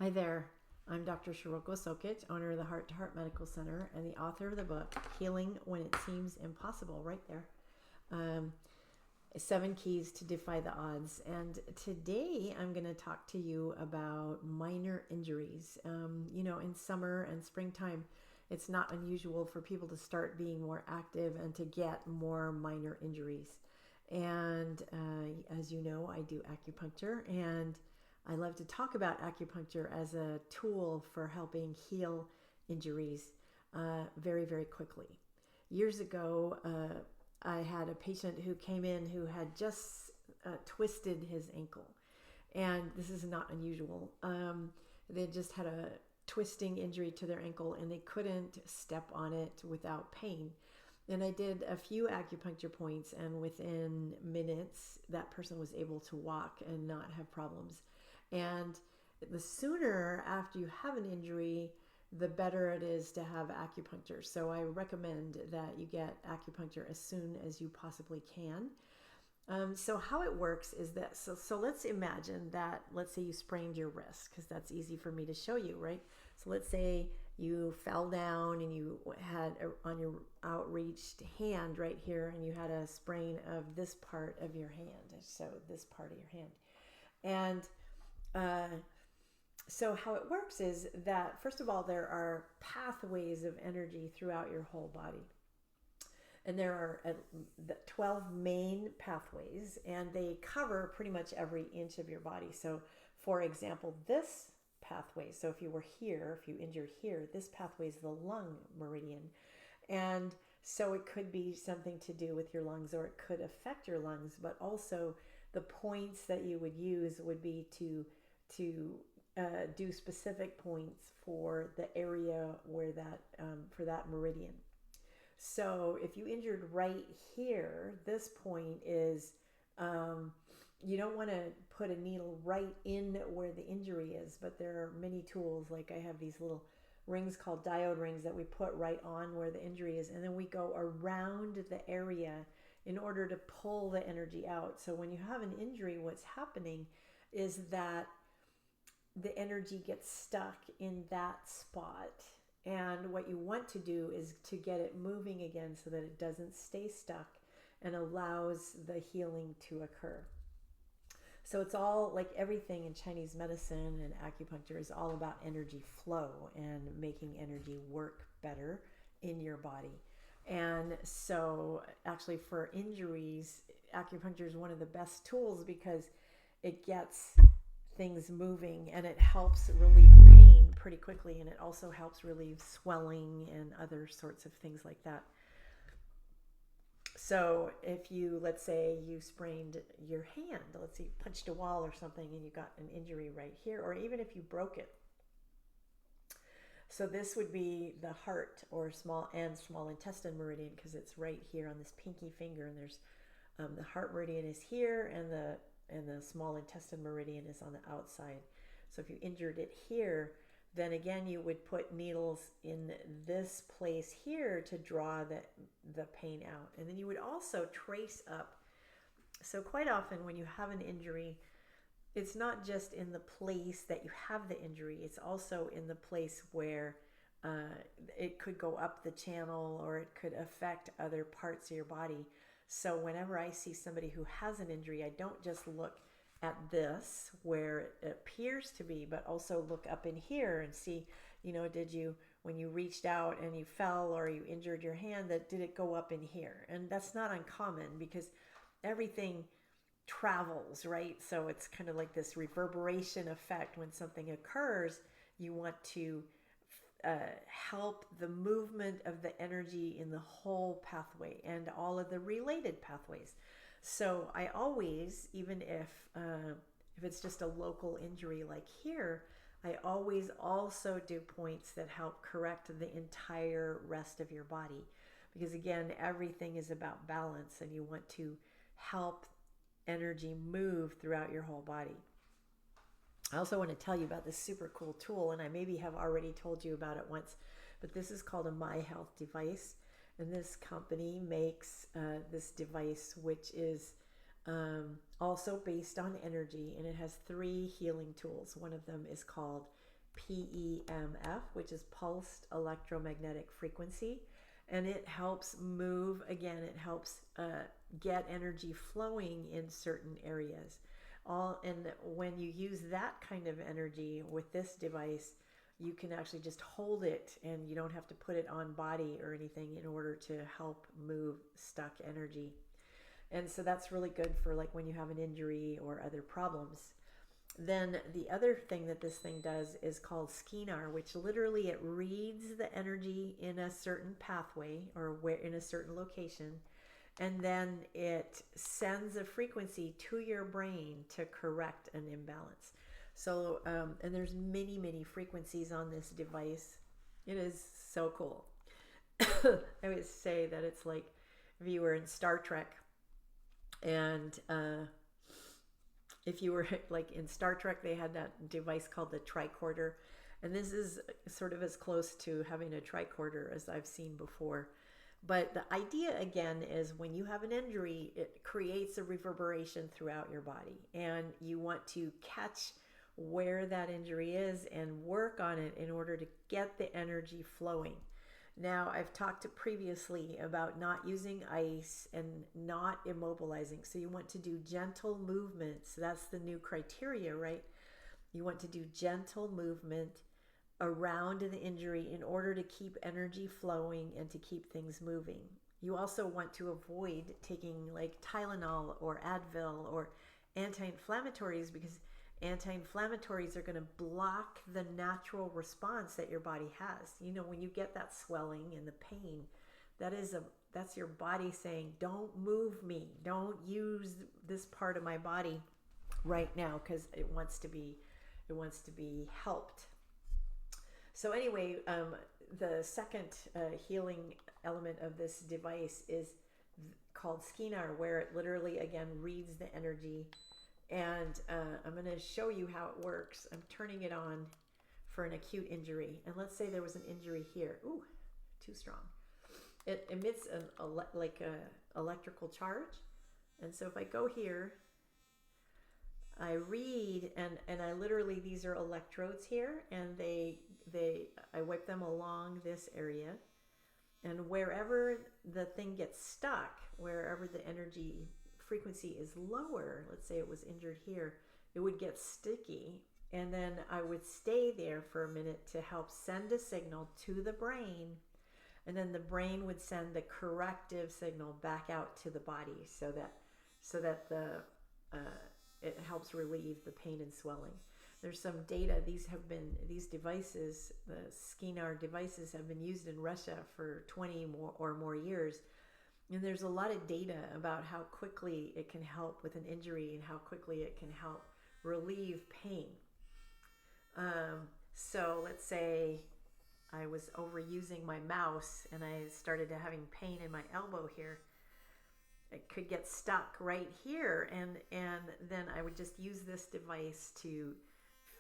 Hi there. I'm Dr. Shiroko Sokitch, owner of the Heart to Heart Medical Center and the author of the book, Healing When It Seems Impossible, right there. 7 Keys to Defy the Odds. And today I'm going to talk to you about minor injuries. In summer and springtime, it's not unusual for people to start being more active and to get more minor injuries. And as you know, I do acupuncture, and I love to talk about acupuncture as a tool for helping heal injuries very, very quickly. Years ago, I had a patient who came in who had just twisted his ankle. And this is not unusual. They just had a twisting injury to their ankle and they couldn't step on it without pain. And I did a few acupuncture points, and within minutes, that person was able to walk and not have problems. And the sooner after you have an injury, the better it is to have acupuncture. So I recommend that you get acupuncture as soon as you possibly can. So how it works is that, so let's imagine that, let's say you sprained your wrist, because that's easy for me to show you, right? So let's say you fell down and you had on your outreached hand right here, and you had a sprain of this part of your hand. So this part of your hand. And so how it works is that, first of all, there are pathways of energy throughout your whole body. And there are 12 main pathways, and they cover pretty much every inch of your body. So, for example, this pathway, so if you were here, if you injured here, this pathway is the lung meridian. And so it could be something to do with your lungs, or it could affect your lungs, but also the points that you would use would be to do specific points for the area where that for that meridian. So if you injured right here, this point is, you don't want to put a needle right in where the injury is, but there are many tools. Like I have these little rings called diode rings that we put right on where the injury is, and then we go around the area in order to pull the energy out. So when you have an injury, what's happening is that the energy gets stuck in that spot. And what you want to do is to get it moving again so that it doesn't stay stuck and allows the healing to occur. So it's all like everything in Chinese medicine and acupuncture is all about energy flow and making energy work better in your body. And so actually for injuries, acupuncture is one of the best tools because it gets things moving and it helps relieve pain pretty quickly, and it also helps relieve swelling and other sorts of things like that. So if you, let's say you sprained your hand, let's say you punched a wall or something and you got an injury right here, or even if you broke it. So this would be the heart or small intestine meridian, because it's right here on this pinky finger, and there's the heart meridian is here, and the small intestine meridian is on the outside. So if you injured it here, then again you would put needles in this place here to draw the pain out. And then you would also trace up. So quite often when you have an injury, it's not just in the place that you have the injury, it's also in the place where it could go up the channel, or it could affect other parts of your body. So whenever I see somebody who has an injury, I don't just look at this where it appears to be, but also look up in here and see, did you, when you reached out and you fell or you injured your hand, did it go up in here? And that's not uncommon because everything travels, right? So it's kind of like this reverberation effect. When something occurs, you want to help the movement of the energy in the whole pathway and all of the related pathways. So I always, even if it's just a local injury like here, I always also do points that help correct the entire rest of your body. Because again, everything is about balance, and you want to help energy move throughout your whole body. I also want to tell you about this super cool tool, and I maybe have already told you about it once, but this is called a My Health device. And this company makes this device, which is also based on energy, and it has 3 healing tools. One of them is called PEMF, which is pulsed electromagnetic frequency. And it helps move, again, it helps get energy flowing in certain areas. And when you use that kind of energy with this device, you can actually just hold it and you don't have to put it on body or anything in order to help move stuck energy. And so that's really good for like when you have an injury or other problems. Then the other thing that this thing does is called skenar, which literally it reads the energy in a certain pathway or where in a certain location, and then it sends a frequency to your brain to correct an imbalance. So, and there's many, many frequencies on this device. It is so cool. I would say that it's like if you were in Star Trek and if you were like in Star Trek, they had that device called the tricorder. And this is sort of as close to having a tricorder as I've seen before. But the idea, again, is when you have an injury, it creates a reverberation throughout your body. And you want to catch where that injury is and work on it in order to get the energy flowing. Now, I've talked previously about not using ice and not immobilizing. So you want to do gentle movements. That's the new criteria, right? You want to do gentle movement around the injury in order to keep energy flowing and to keep things moving. You also want to avoid taking like Tylenol or Advil or anti-inflammatories, because anti-inflammatories are going to block the natural response that your body has. You know, when you get that swelling and the pain, that's your body saying, don't move me, don't use this part of my body right now, because it wants to be helped. So anyway, the second healing element of this device is called skenar, where it literally again reads the energy. And I'm going to show you how it works. I'm turning it on for an acute injury. And let's say there was an injury here. Ooh, too strong. It emits an electrical charge. And so if I go here, I read, and I literally, these are electrodes here, and I wipe them along this area. And wherever the thing gets stuck, wherever the energy frequency is lower, let's say it was injured here, it would get sticky, and then I would stay there for a minute to help send a signal to the brain, and then the brain would send the corrective signal back out to the body so that it helps relieve the pain and swelling. There's some data. These devices, the skenar devices, have been used in Russia for 20 or more years. And there's a lot of data about how quickly it can help with an injury and how quickly it can help relieve pain. So let's say I was overusing my mouse and I started having pain in my elbow here. It could get stuck right here, and then I would just use this device to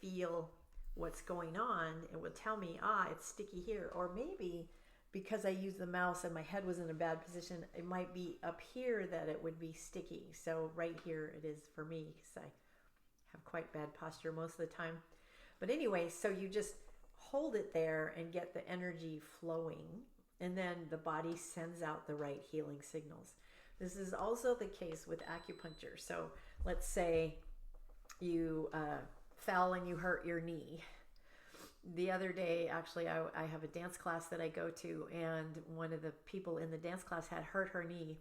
feel what's going on. It would tell me, it's sticky here. Or maybe because I used the mouse and my head was in a bad position, it might be up here that it would be sticky. So right here it is for me, because I have quite bad posture most of the time. But anyway, so you just hold it there and get the energy flowing, and then the body sends out the right healing signals. This is also the case with acupuncture. So let's say you fell and you hurt your knee. The other day, actually, I have a dance class that I go to, and one of the people in the dance class had hurt her knee.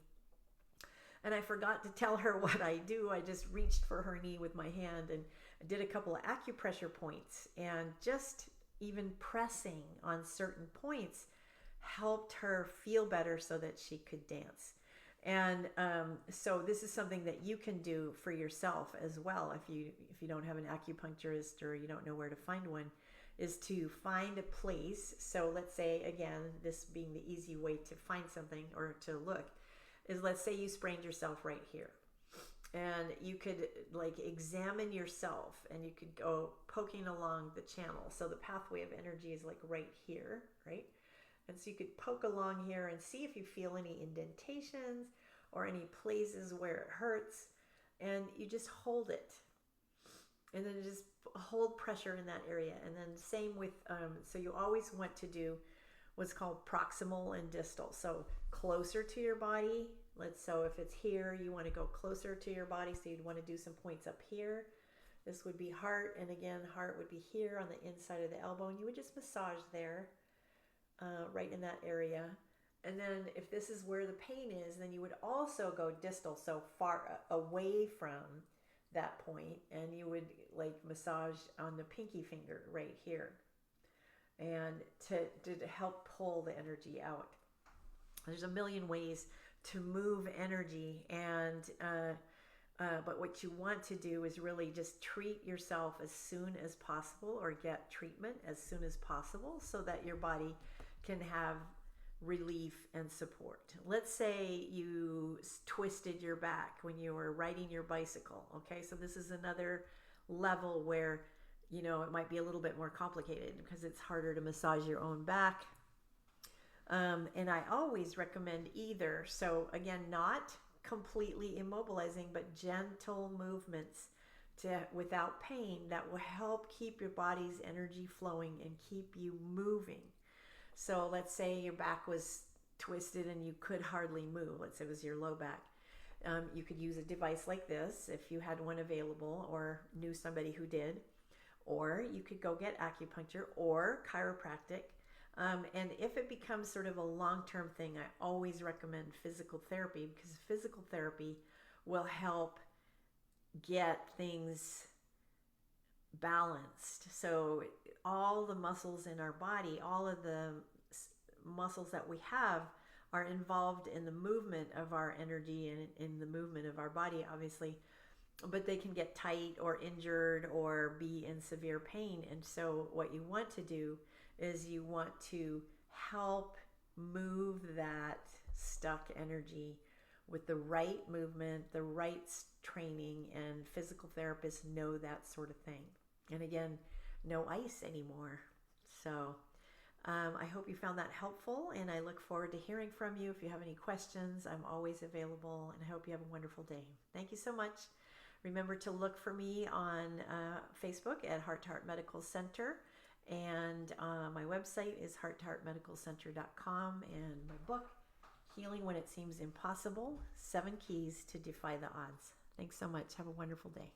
And I forgot to tell her what I do. I just reached for her knee with my hand and did a couple of acupressure points, and just even pressing on certain points helped her feel better so that she could dance. And so this is something that you can do for yourself as well, if you don't have an acupuncturist or you don't know where to find one, is to find a place. So let's say, again, this being the easy way to find something or to look, is let's say you sprained yourself right here. And you could like examine yourself, and you could go poking along the channel. So the pathway of energy is like right here, right? And so you could poke along here and see if you feel any indentations or any places where it hurts, and you just hold it. And then just hold pressure in that area. And then same with, so you always want to do what's called proximal and distal. So closer to your body. So if it's here, you want to go closer to your body. So you'd want to do some points up here. This would be heart. And again, heart would be here on the inside of the elbow. And you would just massage there, right in that area. And then if this is where the pain is, then you would also go distal, so far away from that point, and you would like massage on the pinky finger right here, and to help pull the energy out. There's a million ways to move energy, and but what you want to do is really just treat yourself as soon as possible, or get treatment as soon as possible, so that your body can have relief and support. Let's say you twisted your back when you were riding your bicycle. Okay, so this is another level where, you know, it might be a little bit more complicated because it's harder to massage your own back. And I always recommend either. So again, not completely immobilizing, but gentle movements without pain that will help keep your body's energy flowing and keep you moving. So let's say your back was twisted and you could hardly move. Let's say it was your low back. You could use a device like this if you had one available or knew somebody who did. Or you could go get acupuncture or chiropractic. And if it becomes sort of a long-term thing, I always recommend physical therapy, because physical therapy will help get things balanced. So all the muscles in our body, all of the muscles that we have are involved in the movement of our energy and in the movement of our body, obviously, but they can get tight or injured or be in severe pain. And so what you want to do is you want to help move that stuck energy with the right movement, the right training, and physical therapists know that sort of thing. And again, no ice anymore. So I hope you found that helpful, and I look forward to hearing from you. If you have any questions, I'm always available, and I hope you have a wonderful day. Thank you so much. Remember to look for me on Facebook at Heart to Heart Medical Center, and my website is hearttoheartmedicalcenter.com, and my book, Healing When It Seems Impossible, 7 Keys to Defy the Odds. Thanks so much. Have a wonderful day.